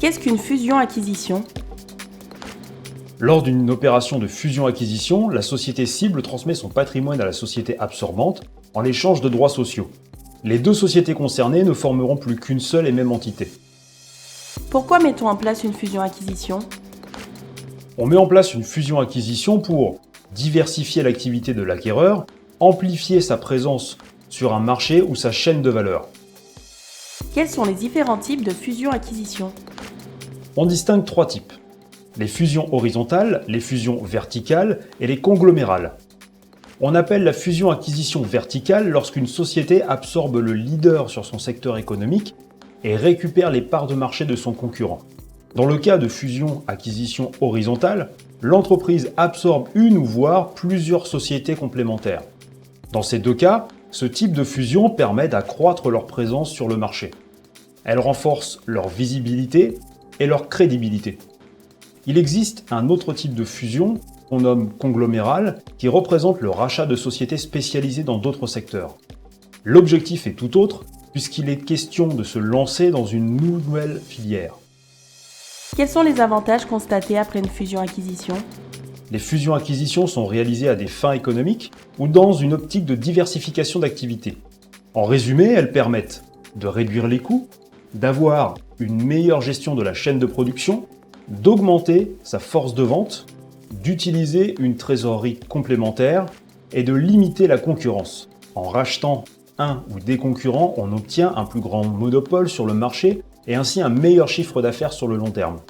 Qu'est-ce qu'une fusion-acquisition ? Lors d'une opération de fusion-acquisition, la société cible transmet son patrimoine à la société absorbante en échange de droits sociaux. Les deux sociétés concernées ne formeront plus qu'une seule et même entité. Pourquoi mettons en place une fusion-acquisition ? On met en place une fusion-acquisition pour diversifier l'activité de l'acquéreur, amplifier sa présence sur un marché ou sa chaîne de valeur. Quels sont les différents types de fusion-acquisition ? On distingue trois types. Les fusions horizontales, les fusions verticales et les conglomérales. On appelle la fusion-acquisition verticale lorsqu'une société absorbe le leader sur son secteur économique et récupère les parts de marché de son concurrent. Dans le cas de fusion-acquisition horizontale, l'entreprise absorbe une ou voire plusieurs sociétés complémentaires. Dans ces deux cas, ce type de fusion permet d'accroître leur présence sur le marché. Elle renforce leur visibilité et leur crédibilité. Il existe un autre type de fusion qu'on nomme conglomérale qui représente le rachat de sociétés spécialisées dans d'autres secteurs. L'objectif est tout autre puisqu'il est question de se lancer dans une nouvelle filière. Quels sont les avantages constatés après une fusion-acquisition ? Les fusions-acquisitions sont réalisées à des fins économiques ou dans une optique de diversification d'activités. En résumé, elles permettent de réduire les coûts, d'avoir une meilleure gestion de la chaîne de production, d'augmenter sa force de vente, d'utiliser une trésorerie complémentaire et de limiter la concurrence. En rachetant un ou des concurrents, on obtient un plus grand monopole sur le marché et ainsi un meilleur chiffre d'affaires sur le long terme.